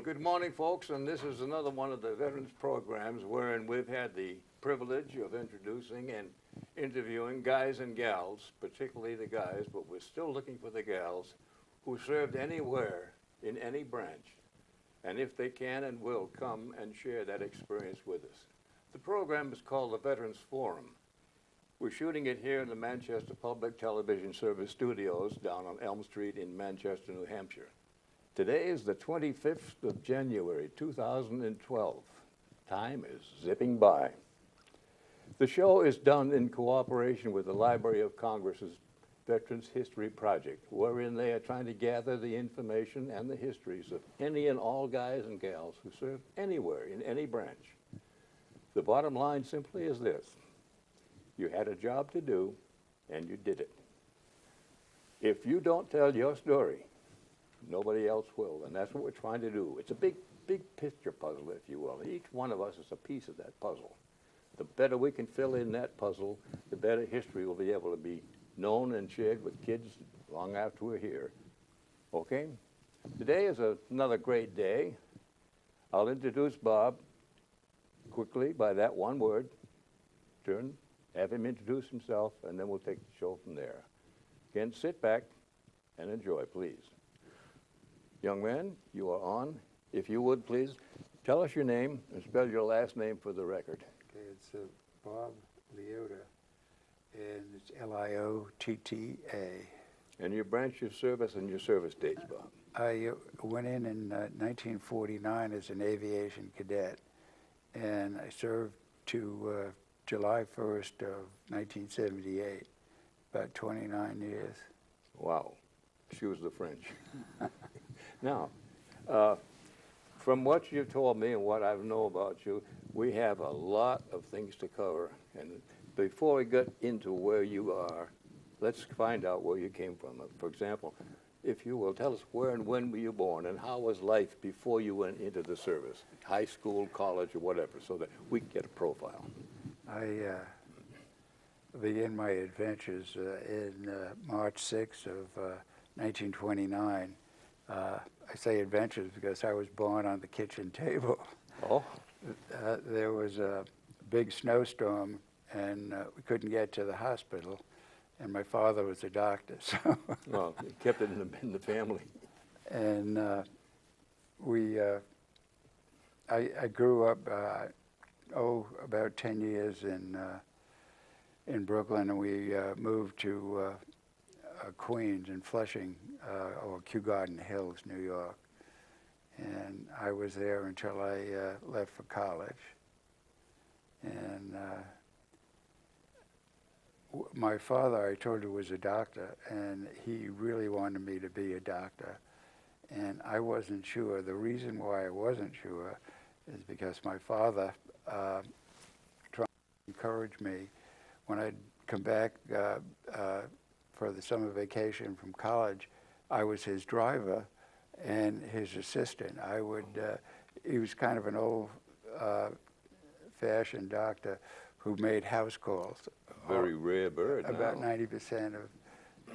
good morning, folks, and this is another one of the Veterans programs wherein we've had the privilege of introducing and interviewing guys and gals, particularly the guys, but we're still looking for the gals, who served anywhere in any branch, and if they can and will, come and share that experience with us. The program is called the Veterans Forum. We're shooting it here in the Manchester Public Television Service studios down on Elm Street in Manchester, New Hampshire. Today is the 25th of January, 2012. Time is zipping by. The show is done in cooperation with the Library of Congress's Veterans History Project, wherein they are trying to gather the information and the histories of any and all guys and gals who served anywhere in any branch. The bottom line simply is this: you had a job to do, and you did it. If you don't tell your story, nobody else will, and that's what we're trying to do. It's a big picture puzzle, if you will. Each one of us is a piece of that puzzle. The better we can fill in that puzzle, the better history will be able to be known and shared with kids long after we're here. Okay? Today is another great day. I'll introduce Bob quickly by that one word. Have him introduce himself, and then we'll take the show from there. Again, sit back and enjoy, please. Young man, you are on. If you would, please, tell us your name and spell your last name for the record. Okay, it's Bob Liotta, and it's L-I-O-T-T-A. And your branch of service and your service dates, Bob. I went in 1949 as an aviation cadet, and I served to July 1st of 1978, about 29 years. Wow. Excuse the French. Now, from what you've told me and what I know about you, we have a lot of things to cover. And before we get into where you are, let's find out where you came from. For example, if you will, tell us where and when were you born, and how was life before you went into the service, high school, college, or whatever, so that we can get a profile. I began my adventures in March 6th of 1929. I say adventures because I was born on the kitchen table. Oh? There was a big snowstorm, and we couldn't get to the hospital, and my father was a doctor, so... Well, you kept it in the family. And I grew up, about 10 years in Brooklyn, and we moved to Queens and Flushing, or Kew Garden Hills, New York. And I was there until I left for college. And my father, I told you, was a doctor, and he really wanted me to be a doctor. And I wasn't sure. The reason why I wasn't sure is because my father tried to encourage me. When I'd come back for the summer vacation from college, I was his driver and his assistant. He was kind of an old-fashioned doctor who made house calls. Very rare bird. About 90% of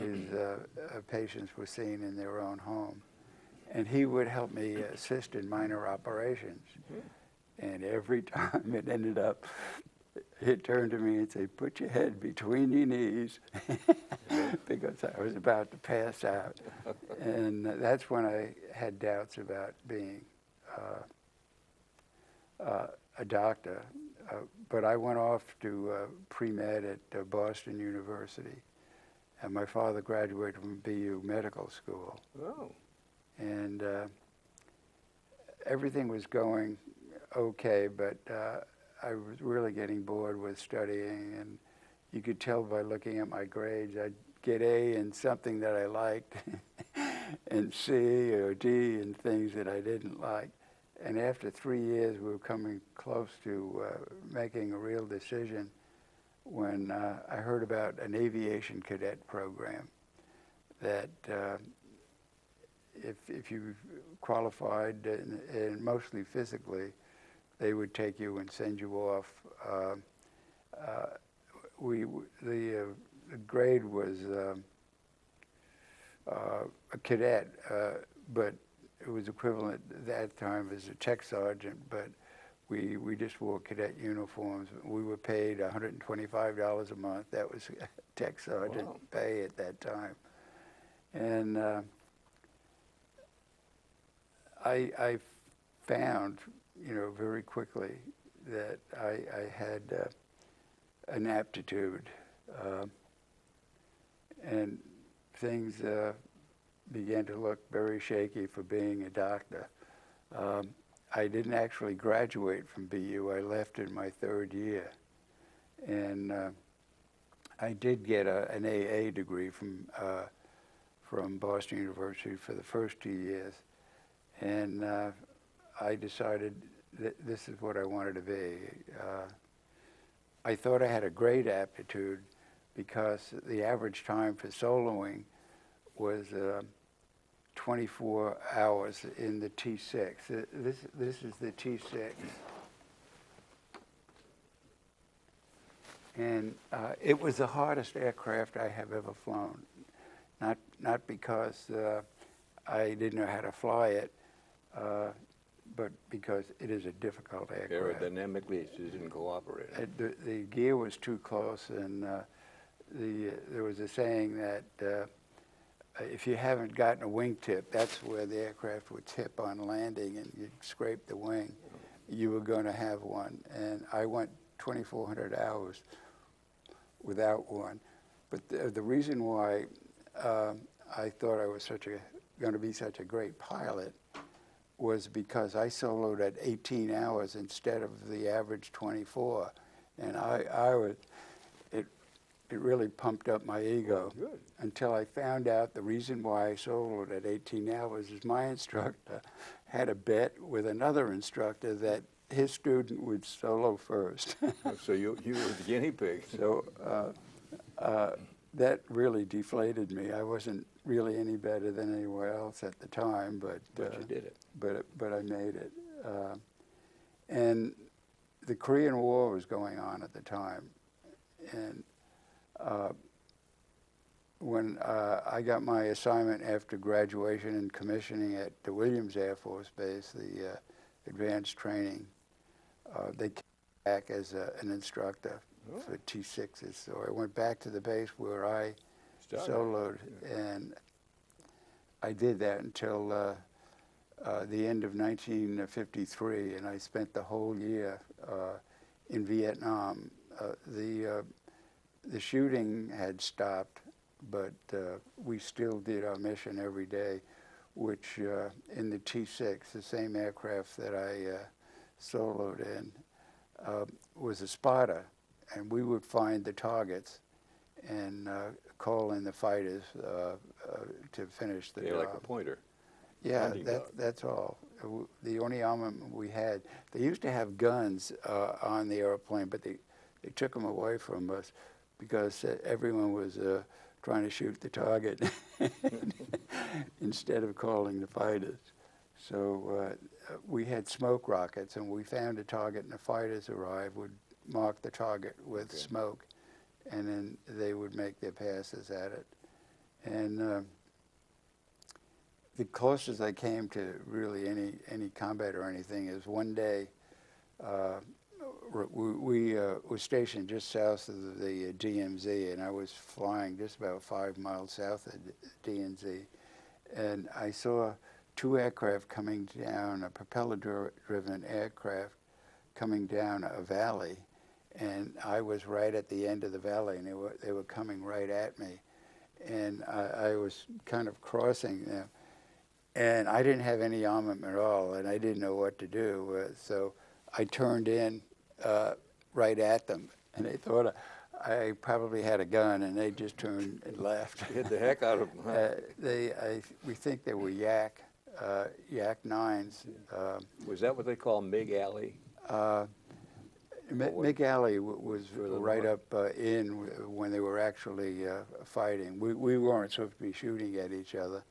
his patients were seen in their own home. And he would help me assist in minor operations. And every time it ended up, he'd turn to me and say, "Put your head between your knees," because I was about to pass out. And that's when I had doubts about being a doctor. But I went off to pre-med at Boston University. And my father graduated from BU Medical School. Oh. And everything was going okay, but I was really getting bored with studying, and you could tell by looking at my grades. I'd get A in something that I liked, and C or D in things that I didn't like. And after 3 years, we were coming close to making a real decision when I heard about an aviation cadet program that if you qualified, and mostly physically, they would take you and send you off. The grade was a cadet, but it was equivalent at that time as a tech sergeant, but we just wore cadet uniforms. We were paid $125 a month. That was tech sergeant Wow. pay at that time. And I found, very quickly that I had an aptitude, and things began to look very shaky for being a doctor. I didn't actually graduate from BU. I left in my third year. And I did get an AA degree from Boston University for the first 2 years. And I decided that this is what I wanted to be. I thought I had a great aptitude because the average time for soloing was 24 hours in the T6. This is the T6. And it was the hardest aircraft I have ever flown. Not because I didn't know how to fly it, but because it is a difficult aircraft. Aerodynamically, it didn't cooperate. The gear was too close, and there was a saying that if you haven't gotten a wingtip, that's where the aircraft would tip on landing and you'd scrape the wing. You were going to have one. And I went 2,400 hours without one. But the reason why I thought I was going to be such a great pilot was because I soloed at 18 hours instead of the average 24. And it really pumped up my ego. Good. Until I found out the reason why I soloed at 18 hours is my instructor had a bet with another instructor that his student would solo first. So you were the guinea pig. So that really deflated me. I wasn't really any better than anyone else at the time, but you did it. But I made it. And the Korean War was going on at the time, and when I got my assignment after graduation and commissioning at the Williams Air Force Base, the advanced training, they came back as an instructor for T6s. So I went back to the base where I soloed, and I did that until the end of 1953, and I spent the whole year in Vietnam. The shooting had stopped, but we still did our mission every day, which in the T6, the same aircraft that I soloed in, was a spotter, and we would find the targets and call in the fighters to finish the job. Like a pointer. Yeah, that's all. The only armament we had, they used to have guns on the airplane, but they took them away from us because everyone was trying to shoot the target instead of calling the fighters. So we had smoke rockets, and we found a target, and the fighters arrived, would mark the target with smoke, and then they would make their passes at it. And the closest I came to really any combat or anything is one day we were stationed just south of the DMZ, and I was flying just about 5 miles south of DMZ, and I saw two aircraft coming down, a propeller-driven aircraft coming down a valley, and I was right at the end of the valley, and they were coming right at me, and I was kind of crossing them, and I didn't have any armament at all, and I didn't know what to do, so I turned in right at them, and they thought I probably had a gun, and they just turned and left. Hit the heck out of them. Huh? We think they were Yak 9s. Was that what they call Mig Alley? Mig Alley was right north. up in when they were actually fighting. We weren't supposed to be shooting at each other,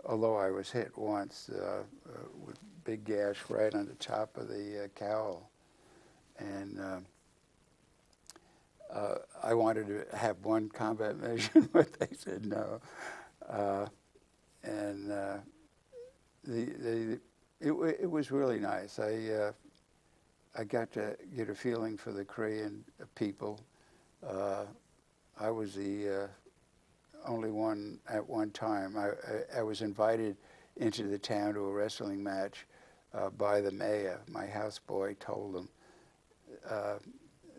although I was hit once with big gash right on the top of the cowl. And I wanted to have one combat mission, but they said no. And it was really nice. I got to get a feeling for the Korean people. I was the only one at one time. I was invited into the town to a wrestling match by the mayor. My houseboy told him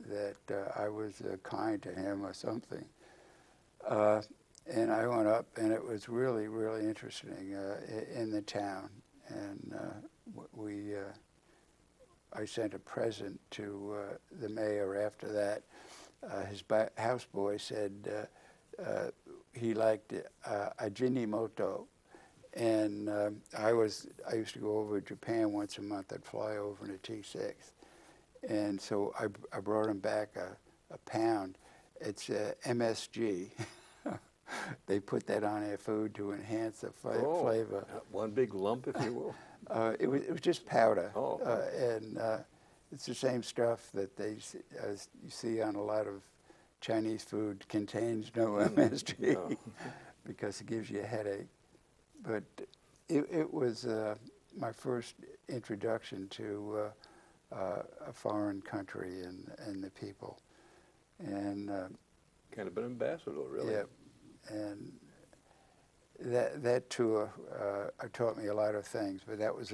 that I was kind to him or something. And I went up, and it was really, really interesting in the town. And I sent a present to the mayor after that. His houseboy said he liked Ajinomoto. And I used to go over to Japan once a month. I'd fly over in a T6. And so I brought him back a pound. It's MSG. They put that on their food to enhance the flavor. One big lump, if you will. It was just powder. Oh. And it's the same stuff that you see on a lot of Chinese food. Contains no MSG No. because it gives you a headache. But it was my first introduction to a foreign country and the people. And Kind of an ambassador, really. yeah, and that tour taught me a lot of things. But that was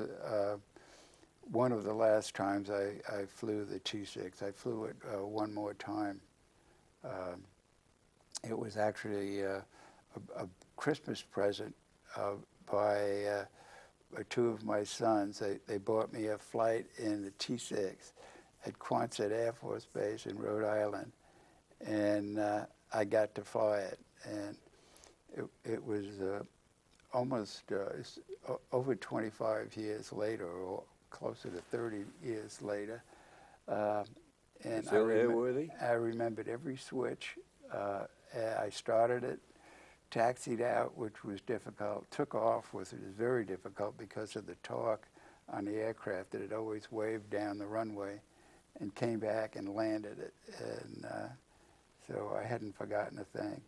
one of the last times I flew the T6. I flew it one more time. It was actually a Christmas present by two of my sons. They bought me a flight in the T6 at Quonset Air Force Base in Rhode Island, and I got to fly it. And it was almost over 25 years later, or closer to 30 years later. And Still airworthy? I remembered every switch. I started it, taxied out, which was difficult, took off, which was very difficult because of the torque on the aircraft that it always waved down the runway, and came back and landed it. And so I hadn't forgotten a thing.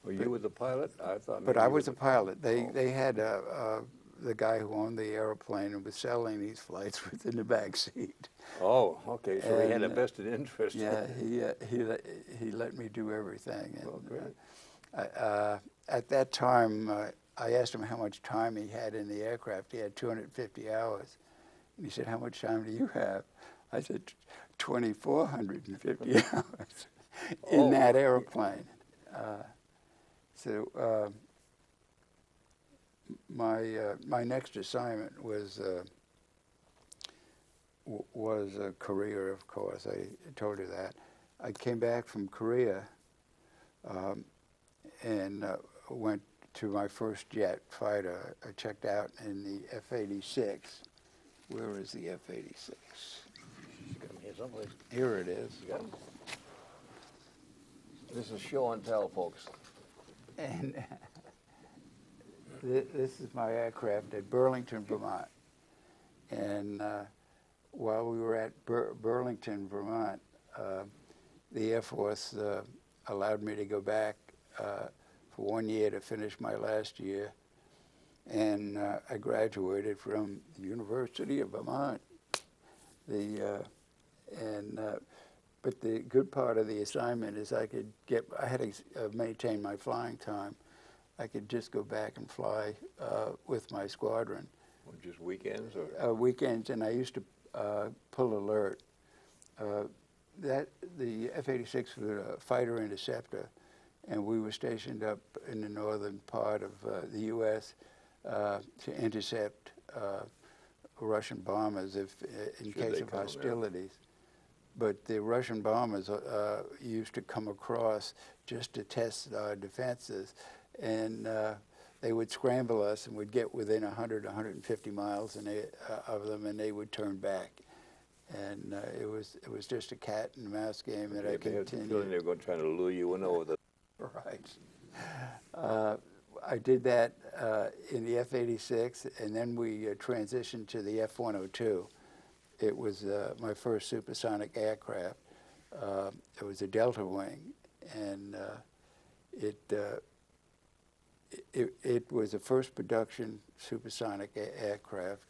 Were you with the pilot? I thought. But maybe I you was were a pilot. They had the guy who owned the airplane and was selling these flights within the back seat. Oh, okay. So he had a And, vested interest. Yeah, he let me do everything. And, Well, great. at that time, I asked him how much time he had in the aircraft. He had 250 hours. And he said, "How much time do you have?" I said, 2,450 hours in that airplane. So my next assignment was Korea, of course. I told you that. I came back from Korea and went to my first jet fighter. I checked out in the F-86. Where is the F-86? Come here someplace. Here it is. Yeah. This is show and tell, folks. And this is my aircraft at Burlington, Vermont. And while we were at Burlington, Vermont, the Air Force allowed me to go back for 1 year to finish my last year. And I graduated from the University of Vermont. But the good part of the assignment is I had to maintain my flying time. I could just go back and fly with my squadron. Or just weekends, or weekends, and I used to pull alert. The F-86 was a fighter interceptor, and we were stationed up in the northern part of the U.S. To intercept Russian bombers in case of hostilities. But the Russian bombers used to come across just to test our defenses, and they would scramble us and would get within 100, 150 miles of them, and they would turn back. And it was just a cat and mouse game that I continued. They had the feeling they were going to try to lure you in over the... Right. I did that in the F-86, and then we transitioned to the F-102. It was my first supersonic aircraft. It was a Delta wing, and it was the first production supersonic aircraft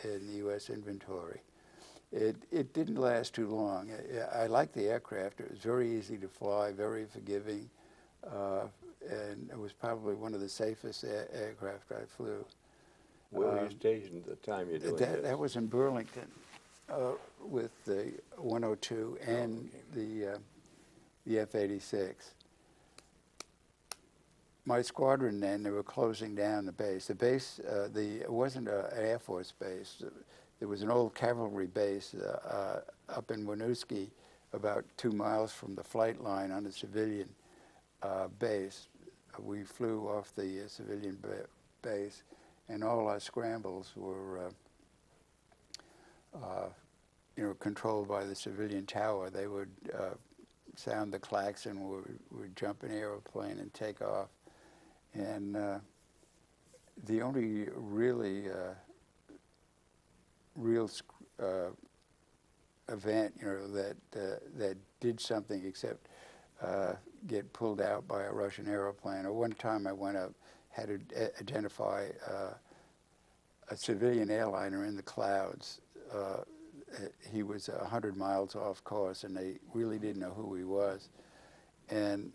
in the U.S. inventory. It didn't last too long. I liked the aircraft. It was very easy to fly, very forgiving, and it was probably one of the safest aircraft I flew. Where were you stationed at the time you doing this? That was in Burlington with the 102 and the F-86. My squadron then, they were closing down the base. The base, it wasn't an Air Force base. There was an old cavalry base up in Winooski, about 2 miles from the flight line on a civilian base. We flew off the civilian base, and all our scrambles were controlled by the civilian tower. They would sound the klaxon, we'd jump an airplane and take off. And the only really real event, that did something except get pulled out by a Russian aeroplane. Or one time I went up, had to identify a civilian airliner in the clouds. He was 100 miles off course, and they really didn't know who he was. And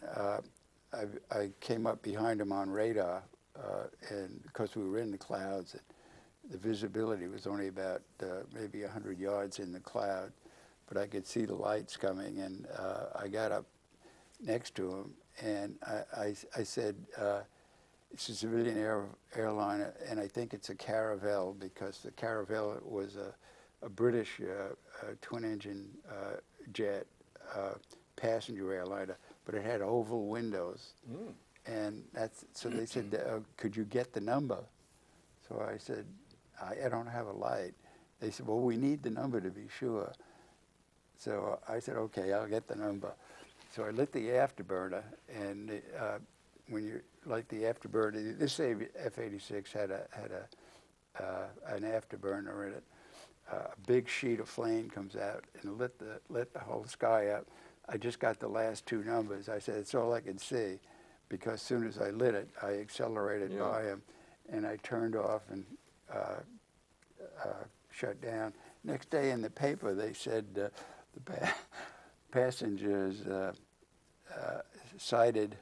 I came up behind him on radar, and because we were in the clouds, the visibility was only about maybe 100 yards in the cloud, but I could see the lights coming, and I got up next to him, and I said, it's a civilian airliner, and I think it's a Caravelle, because the Caravelle was a British twin-engine jet passenger airliner, but it had oval windows. Mm. And so they said, could you get the number? So I said, I don't have a light. They said, well, we need the number to be sure. So I said, okay, I'll get the number. So I lit the afterburner, and when you light the afterburner, this F-86 had an afterburner in it. A big sheet of flame comes out and lit the whole sky up. I just got the last 2 numbers. I said, it's all I could see, because as soon as I lit it, I accelerated by him, and I turned off and shut down. Next day in the paper, they said the passengers sighted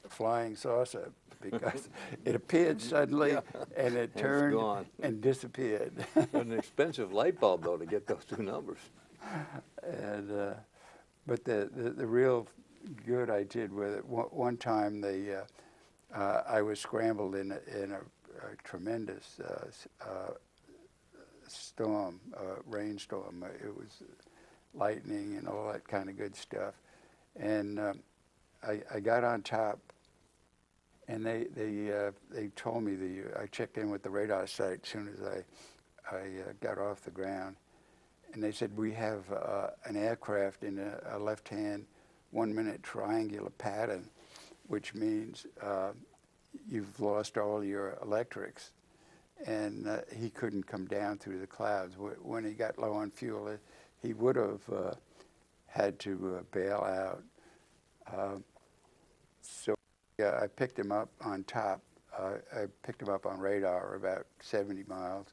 flying saucer, because it appeared suddenly and it turned and disappeared. An expensive light bulb, though, to get those 2 numbers. And but the real good I did with it, one time I was scrambled in a tremendous storm, rainstorm. It was lightning and all that kind of good stuff. And I got on top, and they told me I checked in with the radar site as soon as I got off the ground, and they said, we have an aircraft in a left-hand 1-minute triangular pattern, which means you've lost all your electrics. And he couldn't come down through the clouds. When he got low on fuel, he would have had to bail out. So I picked him up on top. I picked him up on radar about 70 miles,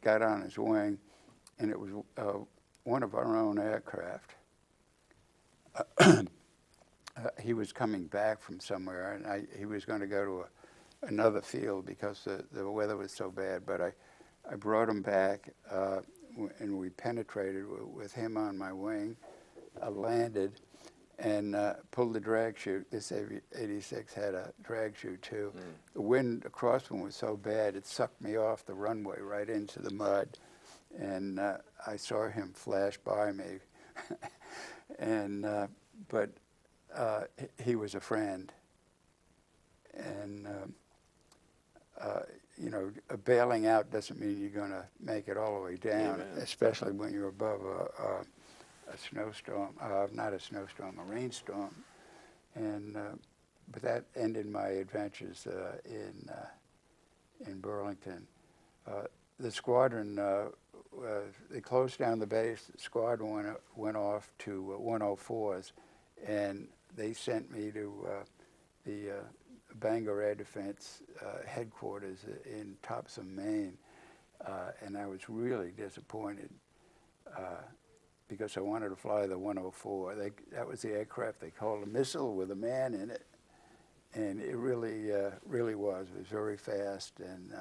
got on his wing, and it was one of our own aircraft. He was coming back from somewhere, and he was going to go to another field because the weather was so bad. But I brought him back, and we penetrated with him on my wing. I landed and pulled the drag chute. This 86 had a drag chute too. Mm. The wind across from was so bad, it sucked me off the runway right into the mud. And I saw him flash by me. And but he was a friend. And bailing out doesn't mean you're going to make it all the way down, especially when you're above a snowstorm, not a snowstorm, a rainstorm. And but that ended my adventures in Burlington. The squadron, they closed down the base. The squadron went off to 104s, and they sent me to the Bangor Air Defense headquarters in Topsom, Maine, and I was really disappointed because I wanted to fly the 104. That was the aircraft they called a missile with a man in it, and it really was. It was very fast, and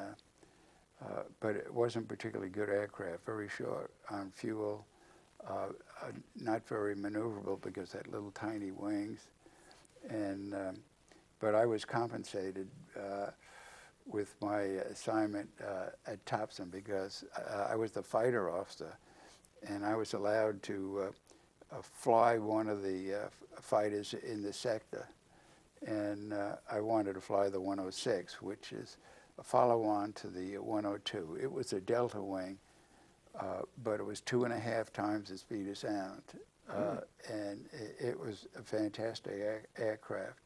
but it wasn't a particularly good aircraft. Very short on fuel, not very maneuverable because it had little tiny wings, and but I was compensated with my assignment at Topsom because I was the fighter officer, and I was allowed to fly one of the fighters in the sector, and I wanted to fly the 106, which is a follow-on to the 102. It was a delta wing, but it was 2.5 times the speed of sound, and it was a fantastic aircraft,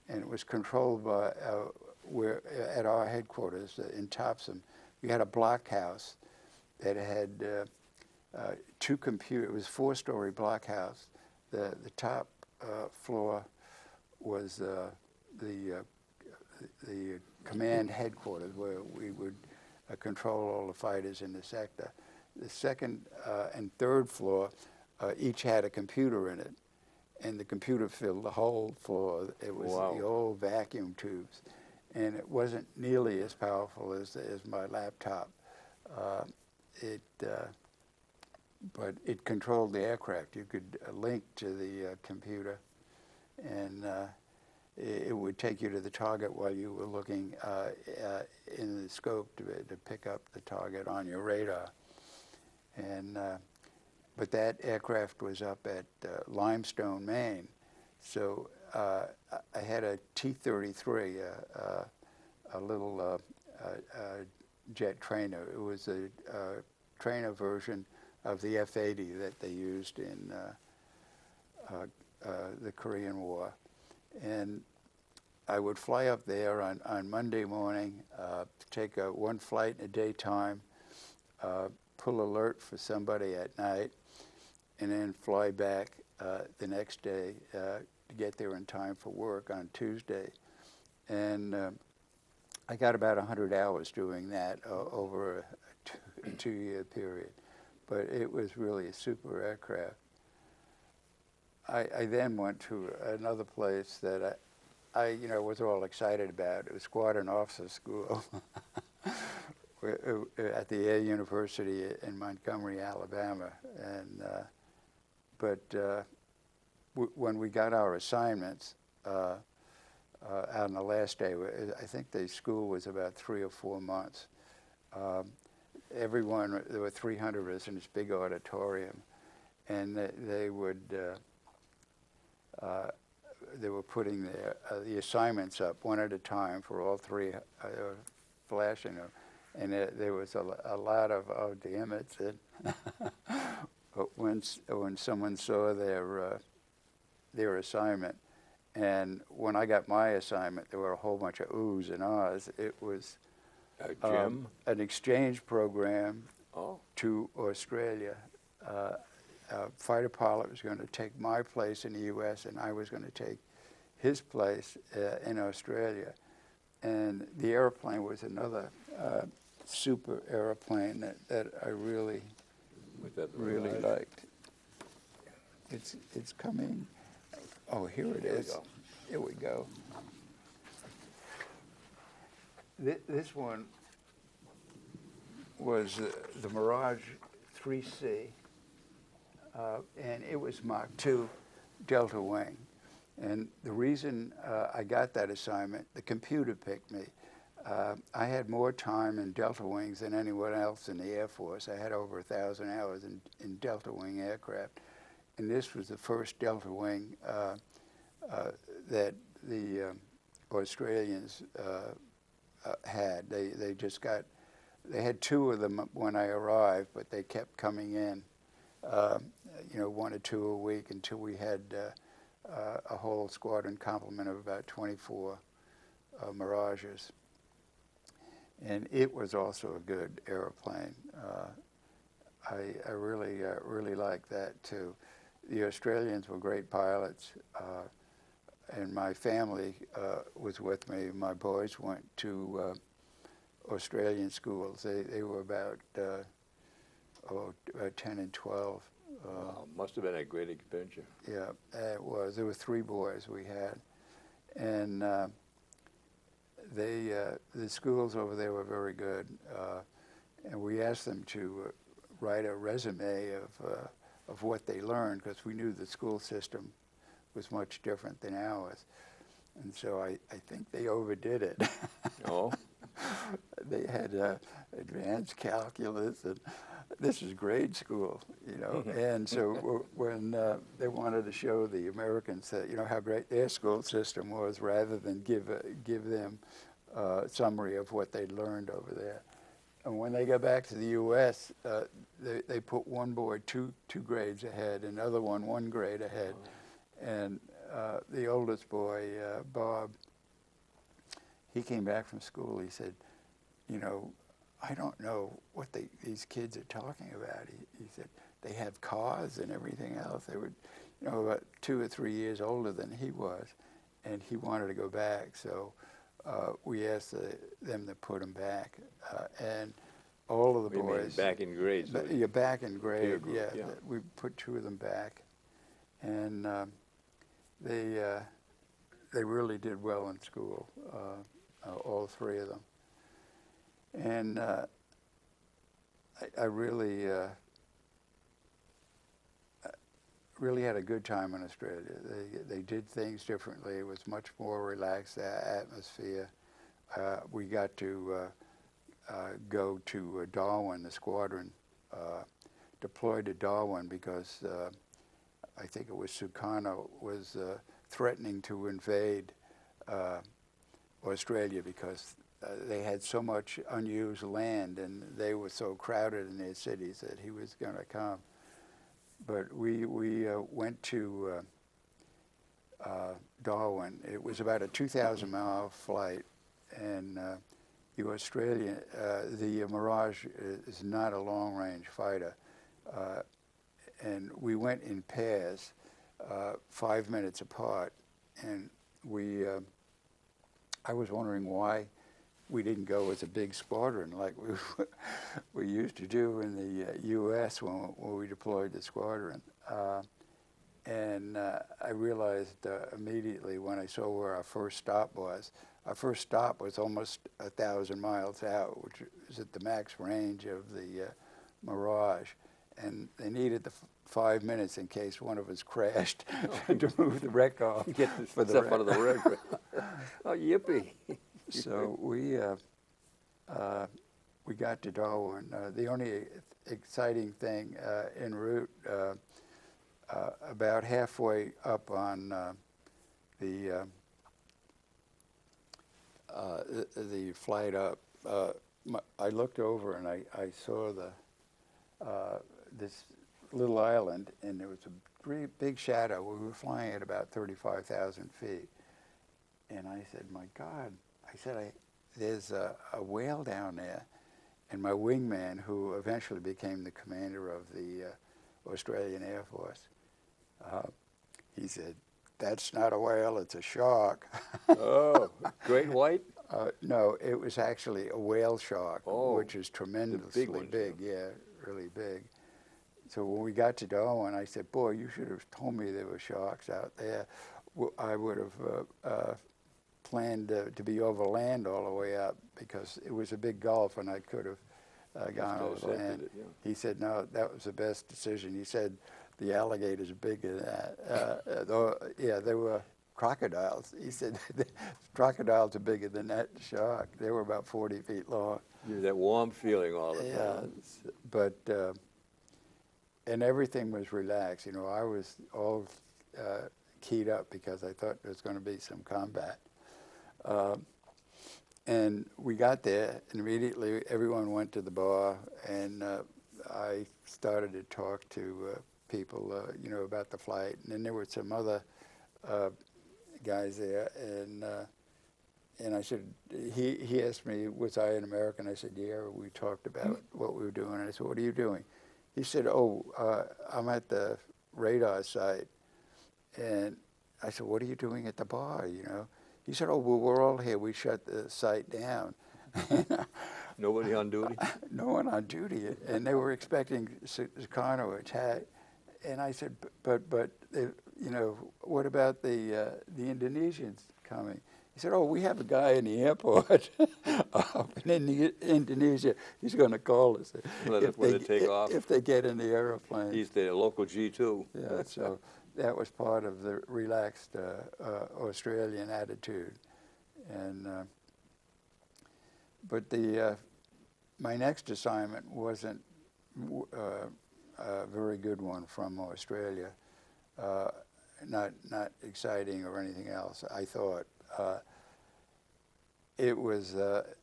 and it was controlled by at our headquarters in Topsom. We had a blockhouse that had two computers. It was a 4-story blockhouse. The top floor was the command headquarters where we would control all the fighters in the sector. The second and third floor each had a computer in it, and the computer filled the whole floor. It was the old vacuum tubes, and it wasn't nearly as powerful as my laptop. But it controlled the aircraft. You could link to the computer, and it would take you to the target while you were looking in the scope to pick up the target on your radar. And but that aircraft was up at Limestone, Maine. So I had a T-33, a little jet trainer. It was a trainer version of the F-80 that they used in the Korean War. And I would fly up there on Monday morning, take one flight in the daytime, pull alert for somebody at night, and then fly back the next day to get there in time for work on Tuesday. And I got about 100 hours doing that over a two-year period. But it was really a super aircraft. I then went to another place that I was all excited about. It was Squadron Officer School at the Air University in Montgomery, Alabama. And but when we got our assignments on the last day, I think the school was about 3 or 4 months. Everyone, there were 300 of us in this big auditorium, and they were putting the assignments up one at a time for all three, flashing them, and there was a lot of, oh damn it, but when someone saw their assignment, and when I got my assignment, there were a whole bunch of oohs and ahs. It was Jim? an exchange program to Australia. A fighter pilot was going to take my place in the U.S., and I was going to take his place in Australia. And the airplane was another super airplane that I really liked. It's coming. Oh, here it is. Here we go. This one was the Mirage 3C, and it was Mach 2 delta wing. And the reason I got that assignment, the computer picked me. I had more time in delta wings than anyone else in the Air Force. I had over 1,000 hours in delta wing aircraft. And this was the first delta wing that the Australians had. They had 2 of them when I arrived, but they kept coming in, 1 or 2 a week until we had a whole squadron complement of about 24 Mirages. And it was also a good airplane. I really liked that too. The Australians were great pilots. and my family was with me. My boys went to Australian schools. They were about 10 and 12. Wow, must have been a great adventure. Yeah, it was. There were 3 boys we had, and the schools over there were very good, and we asked them to write a resume of what they learned, because we knew the school system was much different than ours, and so I think they overdid it. Oh, They had advanced calculus, and this is grade school, you know. And so when they wanted to show the Americans that, you know, how great their school system was, rather than give them a summary of what they'd learned over there. And when they got back to the U.S., they put one boy two grades ahead, another one grade ahead. And the oldest boy, Bob, he came back from school. He said, you know, I don't know what these kids are talking about. He said, they have cars and everything else. They were, you know, about 2 or 3 years older than he was, and he wanted to go back. So we asked them to put him back, and all of the you boys. mean back in grades? You're back in grade, group, yeah. yeah. We put 2 of them back, and they really did well in school, all 3 of them. And I really had a good time in Australia. They did things differently. It was much more relaxed atmosphere. We got to go to Darwin. The squadron deployed to Darwin because I think it was Sukarno was threatening to invade Australia because they had so much unused land, and they were so crowded in their cities that he was going to come. But we went to Darwin. It was about a 2,000-mile flight, and the Australian, the Mirage is not a long-range fighter, and we went in pairs, 5 minutes apart, and I was wondering why we didn't go as a big squadron like we used to do in the U.S. when we deployed the squadron. And I realized immediately when I saw where our first stop was. Our first stop was almost 1,000 miles out, which is at the max range of the Mirage. And they needed the 5 minutes in case one of us crashed to move the wreck off. Get the stuff out of the wreck. Oh, yippee. So we got to Darwin. The only exciting thing en route, about halfway up on the flight up, I looked over and I saw this little island, and there was a big shadow. We were flying at about 35,000 feet, and I said, "My God." I said, there's a whale down there. And my wingman, who eventually became the commander of the Australian Air Force, he said, "That's not a whale, it's a shark." Oh, great white? No, it was actually a whale shark, which is tremendously ones, big. Yeah, really big. So when we got to Darwin, I said, "Boy, you should have told me there were sharks out there. I would have planned to be over land all the way up, because it was a big gulf and I could have gone over land." Yeah. He said, "No, that was the best decision." He said, "The alligators are bigger than that." Yeah, they were crocodiles. He said, "Crocodiles are bigger than that shark." They were about 40 feet long. That warm feeling all the time. Yeah, but, and everything was relaxed. You know, I was all keyed up because I thought there was going to be some combat. And we got there, and immediately everyone went to the bar, and I started to talk to people, you know, about the flight. And then there were some other guys there, and I said, he asked me, was I an American? I said, yeah. We talked about what we were doing. And I said, what are you doing? He said, oh, I'm at the radar site. And I said, what are you doing at the bar, you know? He said, oh, well, we're all here. We shut the site down. Nobody on duty? No one on duty. And they were expecting Sukarno attack. And I said, but you know, what about the Indonesians coming? He said, oh, we have a guy in the airport up in Indonesia. He's going to call us Let it take off. if they get in the aeroplane. He's the local G2. Yeah, so that was part of the relaxed Australian attitude. And but my next assignment wasn't a very good one from Australia. Not exciting or anything else, I thought. It was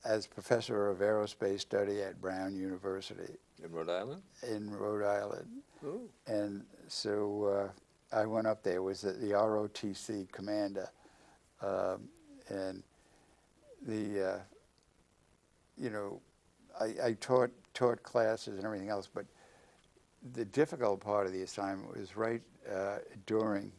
as professor of aerospace study at Brown University. In Rhode Island? In Rhode Island. Ooh. And so I went up there, was the ROTC commander. And the, you know, I taught classes and everything else, but the difficult part of the assignment was right during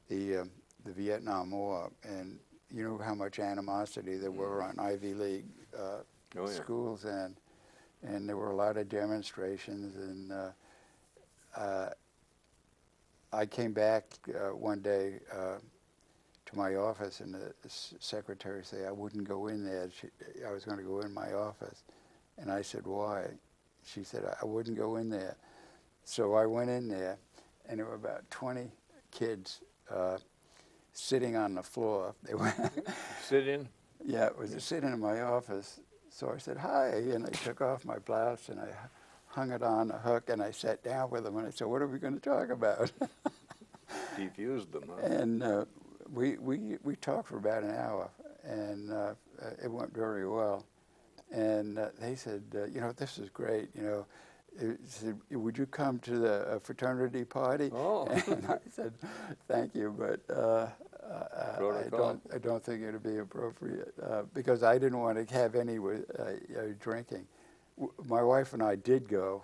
the Vietnam War, and you know how much animosity there were on Ivy League schools, and there were a lot of demonstrations, and I came back one day to my office, and the secretary said I wouldn't go in there. I was going to go in my office, and I said, why? She said, I wouldn't go in there. So I went in there, and there were about 20 kids sitting on the floor. They were Sitting? Yeah, it was sitting in my office. So I said, hi, and I took off my blouse, and I hung it on a hook, and I sat down with them, and I said, what are we going to talk about? Defused them, huh? And we talked for about an hour, and it went very well. And they said, you know, this is great, you know. Said, would you come to the fraternity party? Oh. And I said, thank you, but I don't think it would be appropriate because I didn't want to have any drinking. My wife and I did go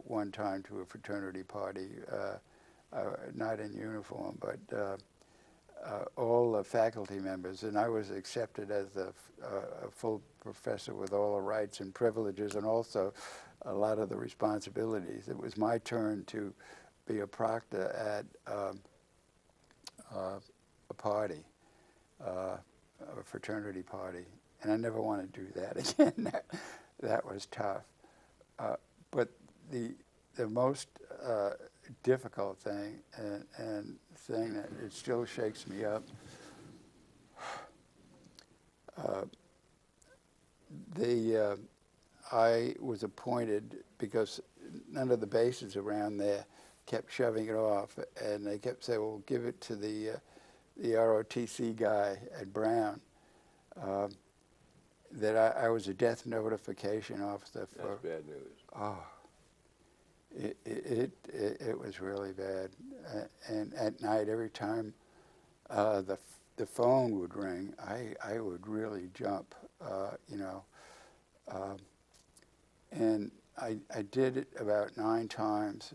one time to a fraternity party, not in uniform, but all the faculty members, and I was accepted as a full professor with all the rights and privileges and also a lot of the responsibilities. It was my turn to be a proctor at a party, a fraternity party, and I never want to do that again. That was tough. But the most difficult thing and thing that it still shakes me up, I was appointed because none of the bases around there kept shoving it off, and they kept saying, well, give it to the ROTC guy at Brown. That I was a death notification officer for. That's bad news. Oh, it was really bad. And at night, every time the phone would ring, I would really jump, you know. And I did it about 9 times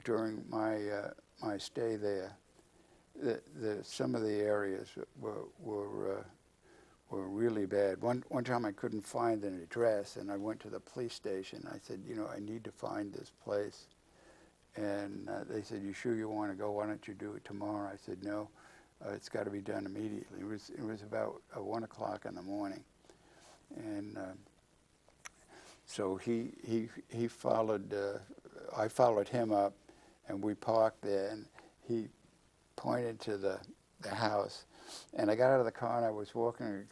during my stay there. Some of the areas were really bad. One time I couldn't find an address, and I went to the police station. I said, you know, I need to find this place. And they said, you sure you want to go? Why don't you do it tomorrow? I said, no, it's got to be done immediately. It was about 1 o'clock in the morning. And so he followed, I followed him up, and we parked there, and he pointed to the house. And I got out of the car, and I was walking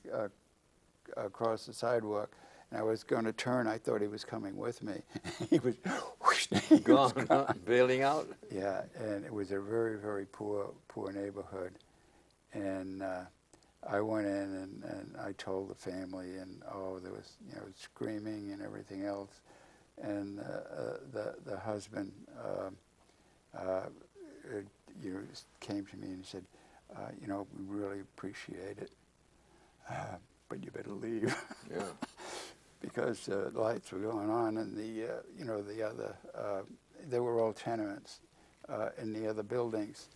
across the sidewalk, and I was going to turn. I thought he was coming with me. He was gone, bailing out? Yeah, and it was a very, very poor neighborhood. And I went in, and I told the family, and there was, you know, screaming and everything else. And the husband, you know, came to me and said, you know, we really appreciate it, but you better leave. Yeah. Because the lights were going on, and you know, the other, they were all tenements in the other buildings,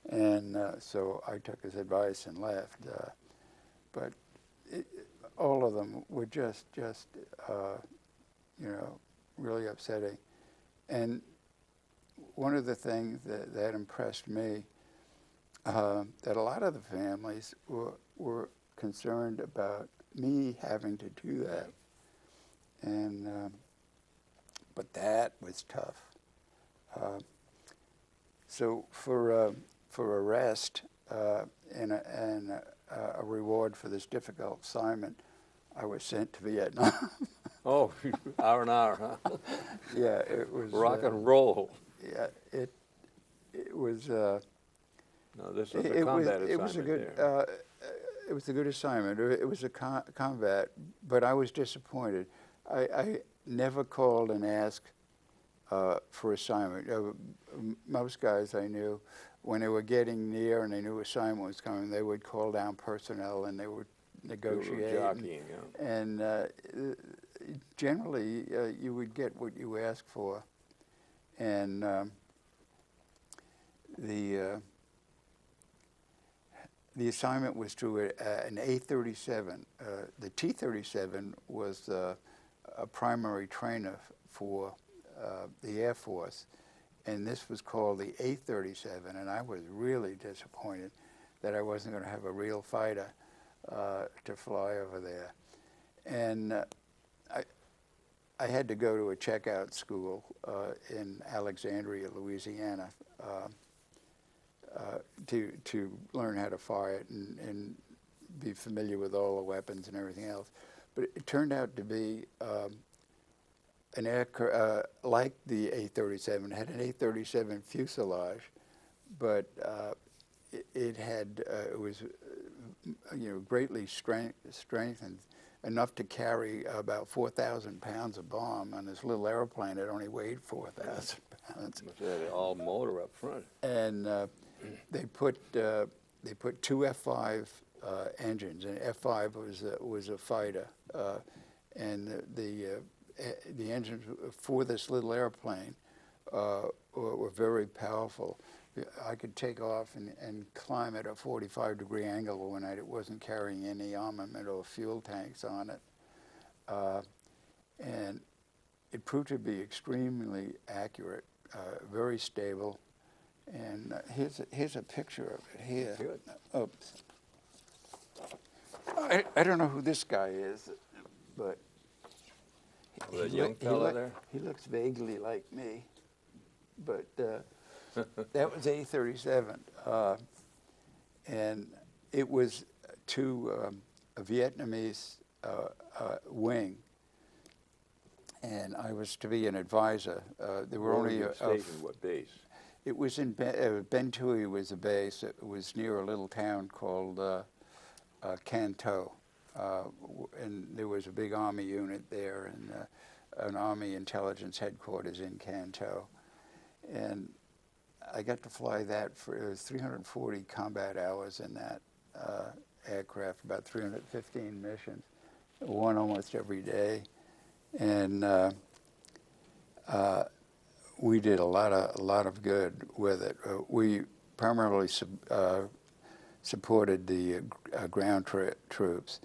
And so I took his advice and left. But all of them were just you know, really upsetting. And one of the things that impressed me, that a lot of the families were concerned about me having to do that. And but that was tough. So for arrest and a reward for this difficult assignment, I was sent to Vietnam. Oh, R&R, huh? Yeah, it was Rock and roll. Yeah, it was. No, this was a combat assignment. It was a good. There. It was a good assignment. It was a combat, but I was disappointed. I never called and asked for assignment. Most guys I knew, when they were getting near and they knew assignment was coming, they would call down personnel and they would negotiate. Jockeying, yeah. And generally, you would get what you asked for. And the assignment was to an A-37. The T-37 was a primary trainer for the Air Force, and this was called the A-37, and I was really disappointed that I wasn't going to have a real fighter to fly over there. And I had to go to a checkout school in Alexandria, Louisiana, to learn how to fire it and be familiar with all the weapons and everything else. But it turned out to be an aircraft like the A-37. It had an A-37 fuselage, but it was greatly strengthened, enough to carry about 4,000 pounds of bomb on this little airplane that only weighed 4,000 pounds. They had all motor up front. And they put two F-5 engines, and F-5 was a fighter, and the engines for this little airplane were very powerful. I could take off and climb at a 45-degree angle when I wasn't carrying any armament or fuel tanks on it. And it proved to be extremely accurate, very stable. And here's a picture of it here. Good. Oops. I don't know who this guy is, but The young fella there? He looks vaguely like me, but that was A-37, and it was to a Vietnamese wing, and I was to be an advisor. There were only what base? It was in Ben Tui was a base. It was near a little town called Can Tho, and there was a big Army unit there, and an Army intelligence headquarters in Can Tho. And I got to fly that for, it was 340 combat hours in that aircraft, about 315 missions, one almost every day. And we did a lot of good with it. We primarily supported the ground troops.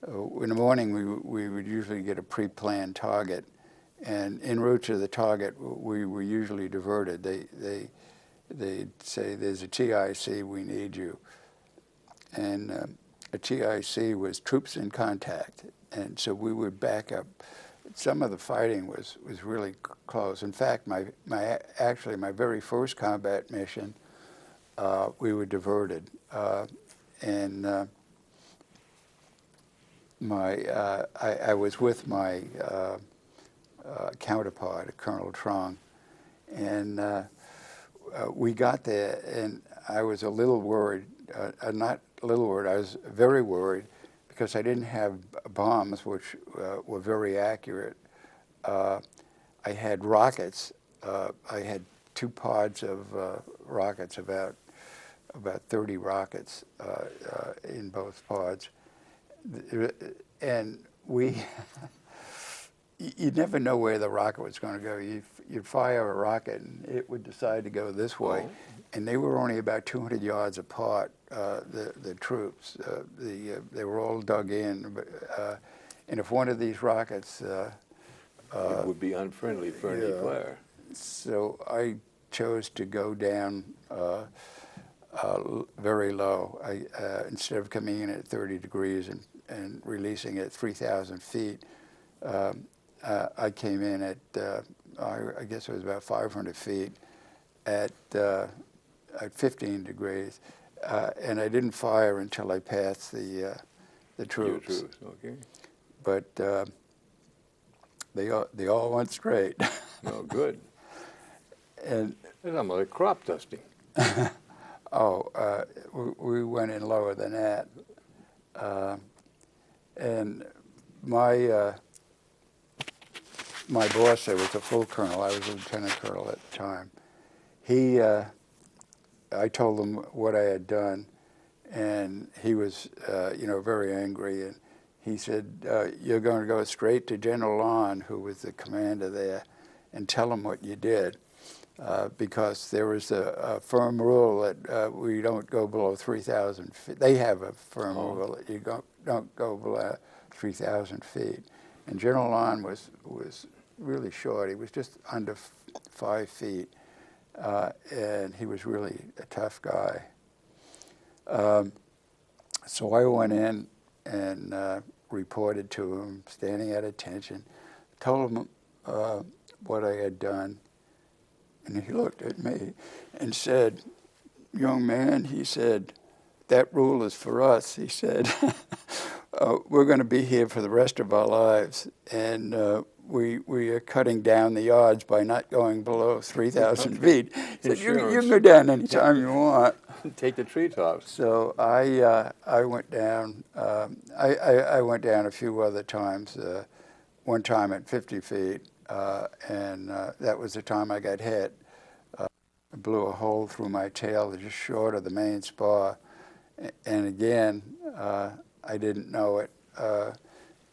In the morning, we would usually get a pre-planned target, and en route to the target, we were usually diverted. They'd say, "There's a TIC, we need you," and a TIC was troops in contact, and so we would back up. Some of the fighting was really close. In fact, actually my very first combat mission, we were diverted, and I was with my counterpart, Colonel Trong, and we got there, and I was a little worried, not a little worried, I was very worried, because I didn't have bombs, which were very accurate. I had rockets. I had 2 pods of rockets, about 30 rockets in both pods. And we, you'd never know where the rocket was going to go. You'd fire a rocket, and it would decide to go this way. Oh. And they were only about 200 yards apart, the troops. They were all dug in. And if one of these rockets... it would be unfriendly for any flare. So I chose to go down very low. Instead of coming in at 30 degrees and releasing at 3,000 feet, I came in at, I guess it was about 500 feet at 15 degrees. And I didn't fire until I passed the troops. Your troops, okay. But they all went straight. No, good. And I'm like crop dusting. we went in lower than that. And my boss there was a full colonel. I was a lieutenant colonel at the time. I told him what I had done, and he was, very angry. And he said, "You're going to go straight to General Lon, who was the commander there, and tell him what you did." Because there was a firm rule that we don't go below 3,000 feet. They have a firm rule that you don't go below 3,000 feet. And General Lon was really short. He was just under 5 feet, and he was really a tough guy. So I went in and reported to him, standing at attention, told him what I had done. And he looked at me and said, "Young man," he said, "that rule is for us." He said, "We're going to be here for the rest of our lives, and we are cutting down the odds by not going below 3,000 feet." He said, you can go down anytime you want. Take the treetops. So I went down. I went down a few other times. One time at 50 feet. And that was the time I got hit. I blew a hole through my tail just short of the main spar. And again, I didn't know it.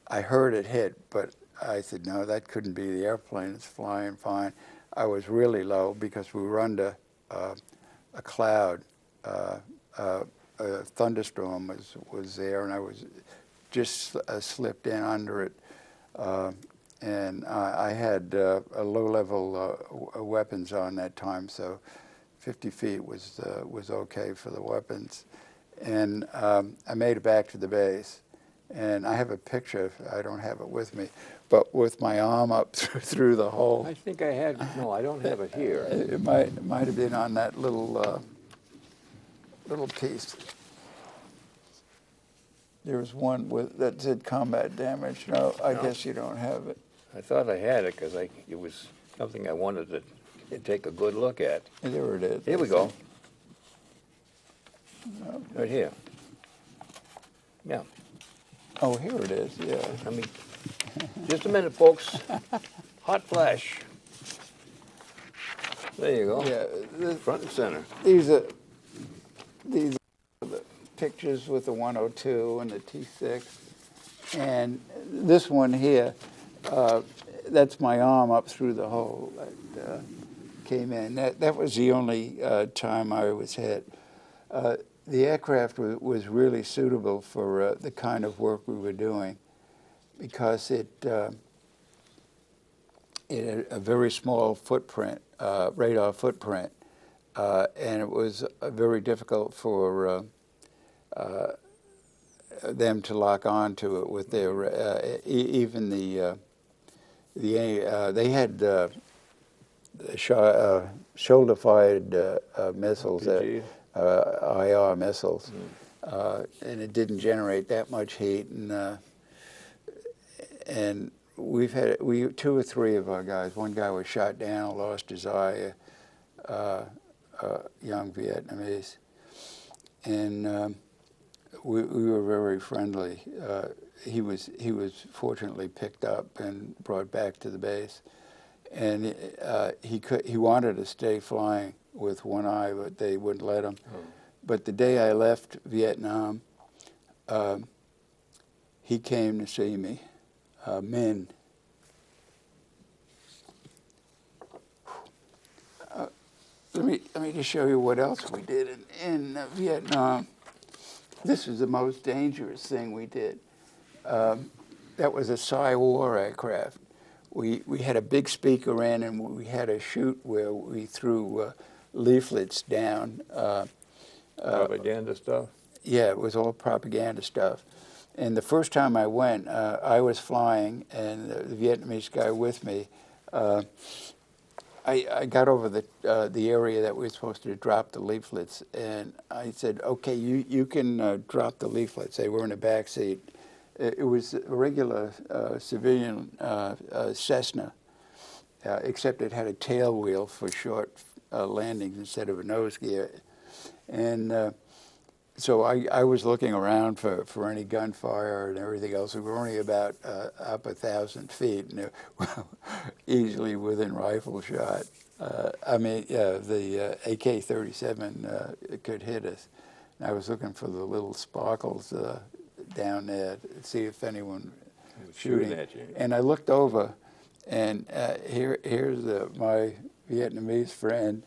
I heard it hit, but I said, no, that couldn't be the airplane. It's flying fine. I was really low because we were under a cloud. A thunderstorm was there, and I was just slipped in under it. And I had low-level weapons on that time, so 50 feet was okay for the weapons. And I made it back to the base, and I have a picture. I don't have it with me, but with my arm up through the hole. I think I had. No, I don't have it here. It might have been on that little piece. There was one that said combat damage. No, I guess you don't have it. I thought I had it because it was something I wanted to take a good look at. There it is. Here we go. Right here. Yeah. Oh, here it is, yeah. I mean, just a minute, folks. Hot flash. There you go. Yeah, Front and center. these are the pictures with the 102 and the T6. And this one here, that's my arm up through the hole that came in. That was the only time I was hit. The aircraft was really suitable for the kind of work we were doing because it had a very small footprint, radar footprint, and it was very difficult for them to lock on to it with their even they had shoulder-fired missiles, IR missiles, and it didn't generate that much heat. And we've had two or three of our guys. One guy was shot down, lost his eye, young Vietnamese, and we were very friendly. He was fortunately picked up and brought back to the base, and he wanted to stay flying with one eye, but they wouldn't let him. Oh. But the day I left Vietnam, he came to see me, Min, me just show you what else we did in Vietnam. This was the most dangerous thing we did. That was a Psy-War aircraft. We had a big speaker in, and we had a chute where we threw leaflets down. Propaganda stuff? Yeah, it was all propaganda stuff. And the first time I went, I was flying, and the Vietnamese guy with me, I got over the area that we were supposed to drop the leaflets, and I said, okay, you can drop the leaflets. They were in the back seat. It was a regular civilian Cessna, except it had a tail wheel for short landings instead of a nose gear. And so I was looking around for any gunfire and everything else. We were only about up 1,000 feet, and easily within rifle shot. The AK-37 could hit us. And I was looking for the little sparkles down there to see if anyone was shooting at you. And I looked over, and here's my Vietnamese friend.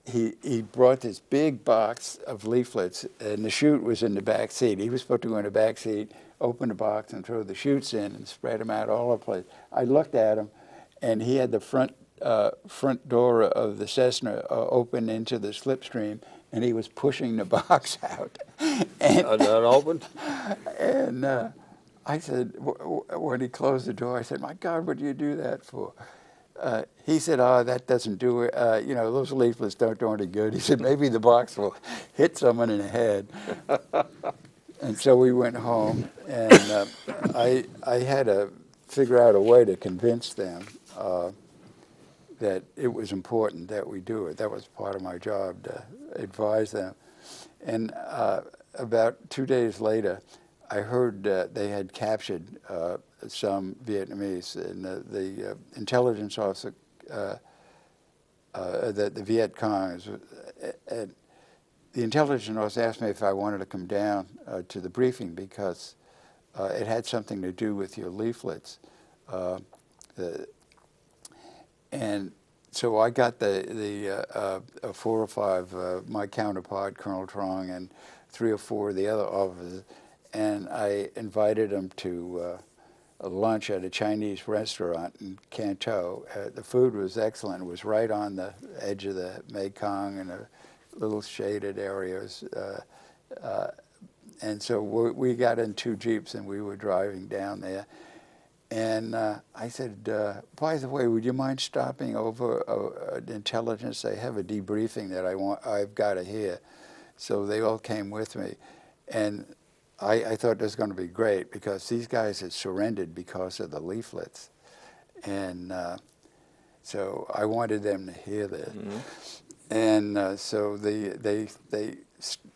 He brought this big box of leaflets, and the chute was in the back seat. He was supposed to go in the back seat, open the box, and throw the chutes in and spread them out all over the place. I looked at him, and he had the front door of the Cessna open into the slipstream, and he was pushing the box out. And unopened? And I said, when he closed the door, I said, my God, what do you do that for? He said, oh, that doesn't do it. Those leaflets don't do any good. He said, maybe the box will hit someone in the head. And so we went home, and I had to figure out a way to convince them that it was important that we do it. That was part of my job, to advise them. And about 2 days later, I heard they had captured some Vietnamese, and the intelligence officer, the Viet Cong, the intelligence officer asked me if I wanted to come down to the briefing because it had something to do with your leaflets. And so I got the 4 or 5, my counterpart, Colonel Trong, and 3 or 4 of the other officers, and I invited them to a lunch at a Chinese restaurant in Can Tho. The food was excellent. It was right on the edge of the Mekong in a little shaded areas. And so we got in 2 Jeeps, and we were driving down there. And I said, by the way, would you mind stopping over intelligence? They have a debriefing that I've got to hear. So they all came with me. And I thought this was going to be great because these guys had surrendered because of the leaflets. And so I wanted them to hear this. Mm-hmm. And so they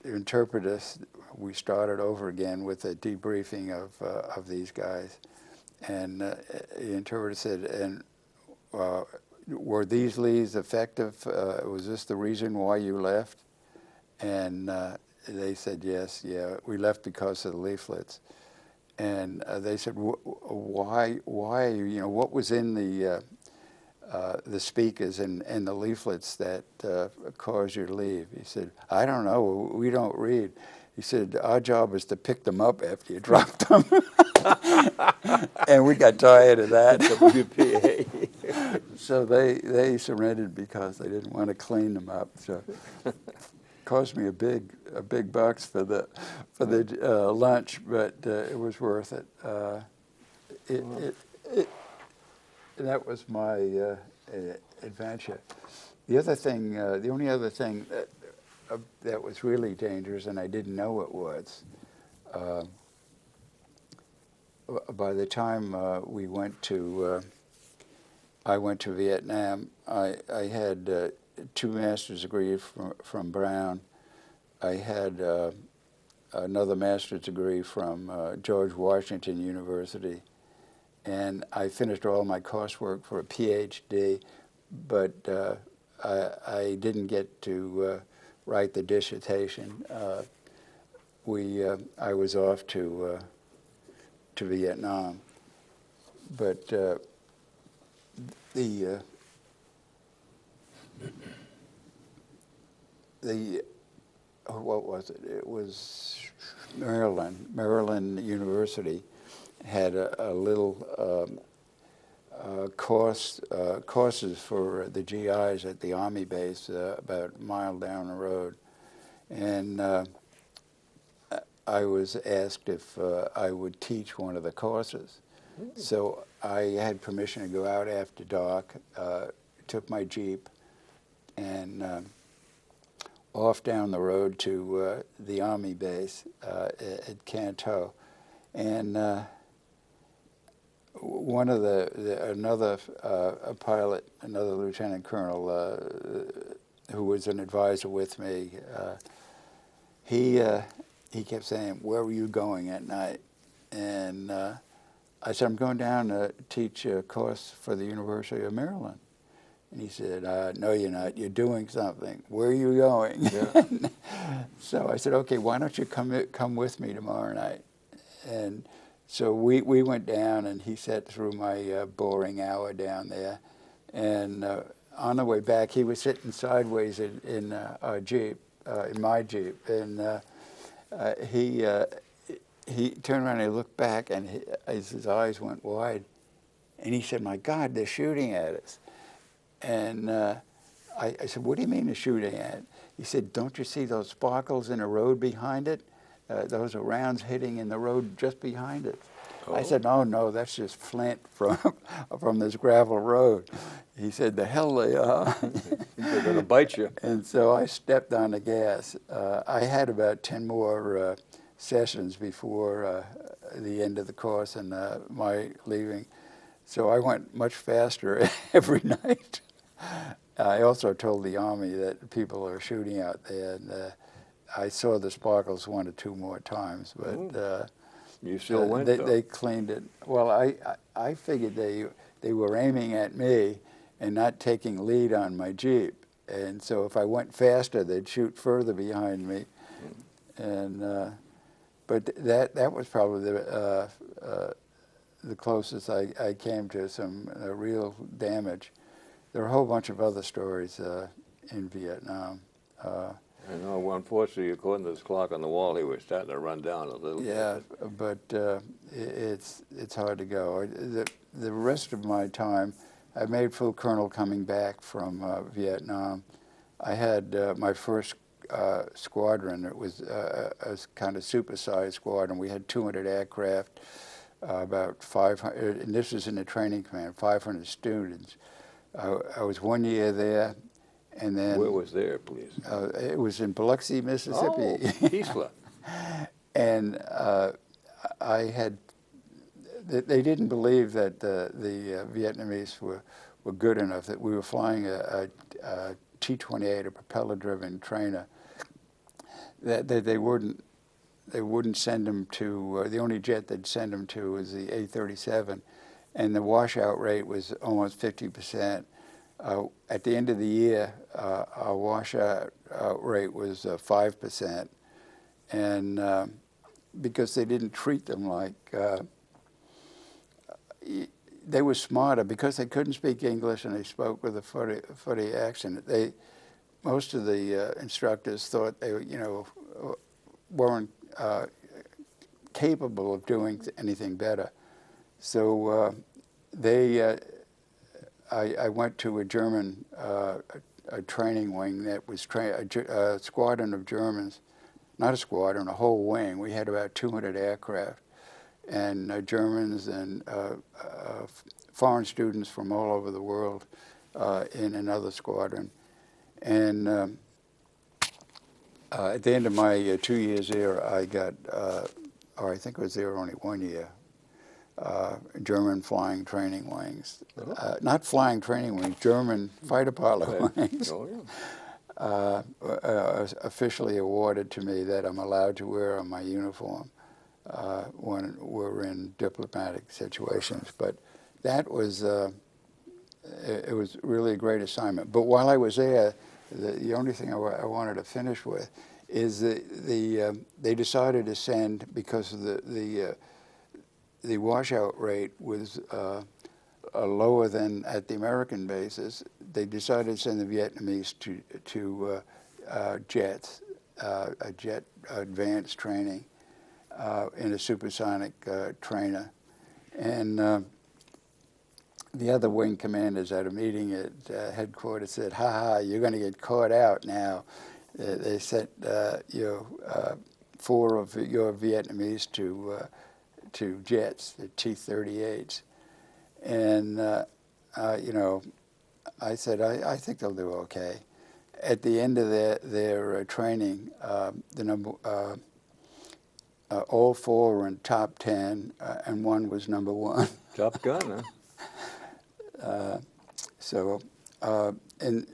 interpreted us. We started over again with a debriefing of these guys. And the interpreter said, and were these leads effective? Was this the reason why you left? And they said, yes, yeah, we left because of the leaflets. And they said, why, what was in the speakers and the leaflets that caused you to leave? He said, I don't know, we don't read. He said, our job is to pick them up after you dropped them. And we got tired of that. WPA. So they surrendered because they didn't want to clean them up. So it cost me a big bucks for the lunch, but it was worth it. That was my adventure. The only other thing that was really dangerous, and I didn't know it was. By the time I went to Vietnam, I had 2 master's degrees from Brown. I had another master's degree from George Washington University, and I finished all my coursework for a PhD, but I didn't get to write the dissertation. I was off to Vietnam, but what was it? It was Maryland University had a little courses for the GIs at the Army base about a mile down the road. And I was asked if I would teach one of the courses. So I had permission to go out after dark, took my Jeep, and off down the road to the Army base at Canton. And one of another pilot, another lieutenant colonel who was an advisor with me, he kept saying, "Where were you going at night?" And I said, "I'm going down to teach a course for the University of Maryland." And he said, "No, you're not. You're doing something. Where are you going?" Yeah. So I said, "Okay, why don't you come with me tomorrow night?" And so we went down, and he sat through my boring hour down there. And on the way back, he was sitting sideways in our Jeep, in my Jeep, and he turned around and he looked back, and his eyes went wide, and he said, "My God, they're shooting at us." And I said, "What do you mean they're shooting at?" He said, "Don't you see those sparkles in the road behind it? Those are rounds hitting in the road just behind it." Oh. I said, "Oh, no, that's just flint from this gravel road." He said, "The hell they are." They're going to bite you. And so I stepped on the gas. I had about 10 more sessions before the end of the course and my leaving. So I went much faster every night. I also told the Army that people are shooting out there, and I saw the sparkles 1 or 2 more times, but you still went. They cleaned it. Well, I figured they were aiming at me and not taking lead on my Jeep, and so if I went faster, they'd shoot further behind me, and but that was probably the closest I came to some real damage. There are a whole bunch of other stories in Vietnam. I know, unfortunately, according to this clock on the wall, he was starting to run down a little bit. Yeah, but it's hard to go. The rest of my time, I made full colonel coming back from Vietnam. I had my first squadron. It was a kind of supersized squadron. We had 200 aircraft, about 500, and this was in the training command, 500 students. I was 1 year there, and then... Where was there, please? It was in Biloxi, Mississippi. Oh, Peaceful. And I had... They didn't believe that the Vietnamese were good enough, that we were flying a T-28, a propeller-driven trainer, that they wouldn't send them to, the only jet they'd send them to was the A-37, and the washout rate was almost 50%. At the end of the year, our washout rate was 5%, and because they didn't treat them like, they were smarter, because they couldn't speak English and they spoke with a funny accent. Most of the instructors thought they, weren't capable of doing anything better. So I went to a German a training wing that was a squadron of Germans, not a squadron, a whole wing. We had about 200 aircraft, and Germans and foreign students from all over the world in another squadron. And at the end of my 2 years there, I got, or I think I was there only 1 year, German flying training wings. Not flying training wings, German fighter pilot wings. Oh, yeah. Officially awarded to me that I'm allowed to wear on my uniform when we're in diplomatic situations. But that was, it was really a great assignment. But while I was there, the only thing I wanted to finish with is they decided to send, because of the washout rate was lower than at the American bases, they decided to send the Vietnamese to jets, a jet advanced training in a supersonic trainer. And the other wing commanders at a meeting at headquarters said, "Ha ha, you're going to get caught out now." They sent 4 of your Vietnamese to jets, the T-38s. And, I said, I think they'll do okay. At the end of their training, all 4 were in top 10, and 1 was number 1. Top gun, huh? In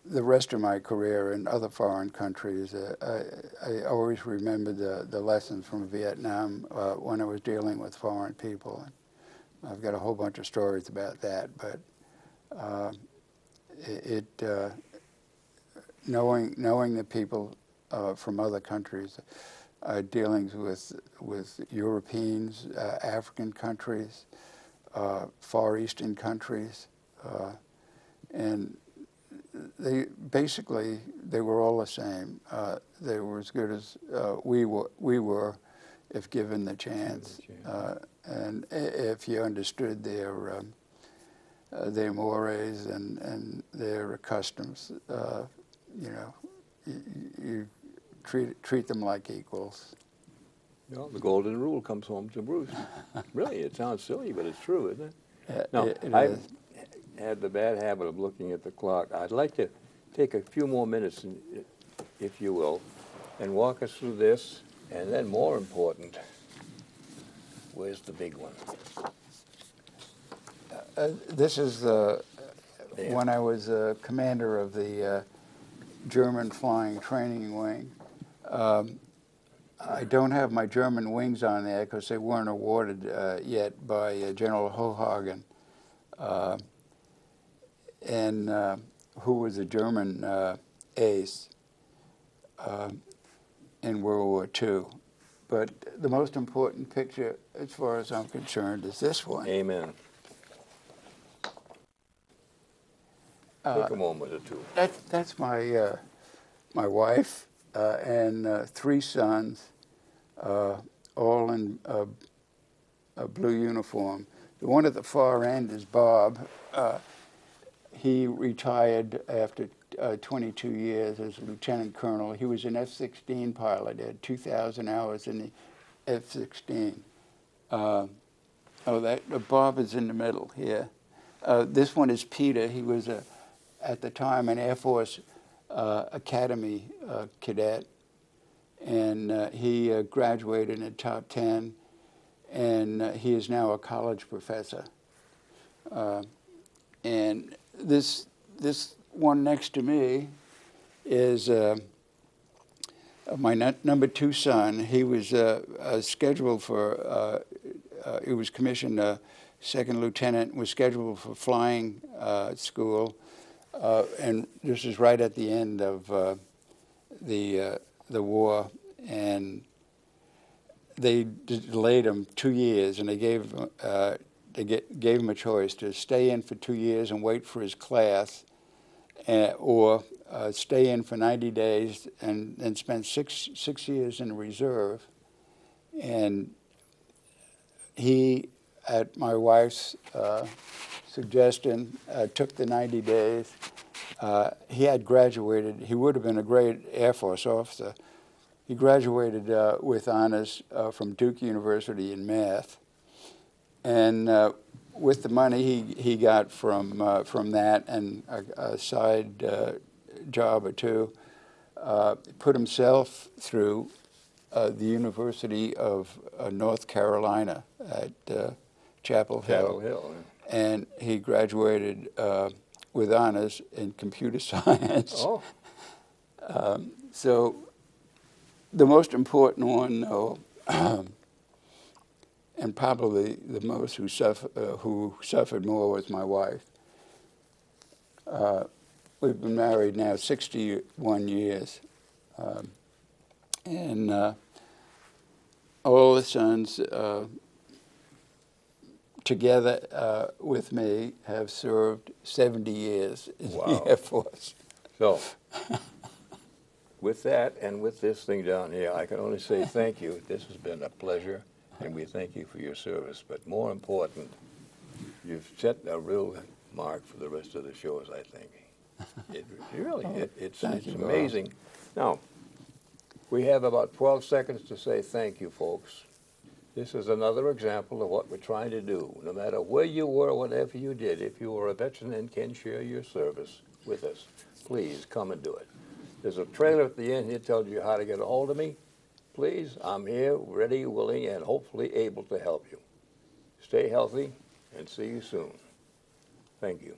the rest of my career in other foreign countries, I always remember the lessons from Vietnam when I was dealing with foreign people. I've got a whole bunch of stories about that, but knowing the people from other countries, dealings with Europeans, African countries, Far Eastern countries, and they were all the same. They were as good as we were if given the chance, and if you understood their mores and their customs, you treat them like equals. Well, the golden rule comes home to Bruce. Really, it sounds silly, but it's true, isn't it? Now, I've had the bad habit of looking at the clock. I'd like to take a few more minutes, if you will, and walk us through this, and then more important, where's the big one? This is when I was commander of the German Flying Training Wing. I don't have my German wings on there because they weren't awarded yet by General Hohagen, who was a German ace in World War II. But the most important picture, as far as I'm concerned, is this one. Amen. Take a moment or two. That's my wife and 3 sons, all in a blue uniform. The one at the far end is Bob. He retired after 22 years as a lieutenant colonel. He was an F-16 pilot. He had 2,000 hours in the F-16. Bob is in the middle here. This one is Peter. He was at the time an Air Force Academy cadet, and he graduated in the top 10, and he is now a college professor. And this one next to me is my number 2 son. He was scheduled for, he was commissioned second lieutenant, was scheduled for flying school, and this is right at the end of the war, and they delayed him 2 years, and they gave him a choice to stay in for 2 years and wait for his class, or stay in for 90 days and then spend six years in reserve. And he, at my wife's suggestion, took the 90 days. He had graduated. He would have been a great Air Force officer. He graduated with honors from Duke University in math. And with the money he got from that and a side job or 2, put himself through the University of North Carolina at Chapel Hill. Chapel Hill. Yeah. And he graduated with honors in computer science. Oh. So the most important one, though, and probably the most who suffered more was my wife. We've been married now 61 years, and all the sons together with me have served 70 years in the Air Force. So, with that and with this thing down here, I can only say thank you. This has been a pleasure, and we thank you for your service. But more important, you've set a real mark for the rest of the shows, I think. It's thank you, Bob. amazing. Now, we have about 12 seconds to say thank you, folks. This is another example of what we're trying to do. No matter where you were, whatever you did, if you were a veteran and can share your service with us, please come and do it. There's a trailer at the end here that tells you how to get a hold of me. Please, I'm here, ready, willing, and hopefully able to help you. Stay healthy, and see you soon. Thank you.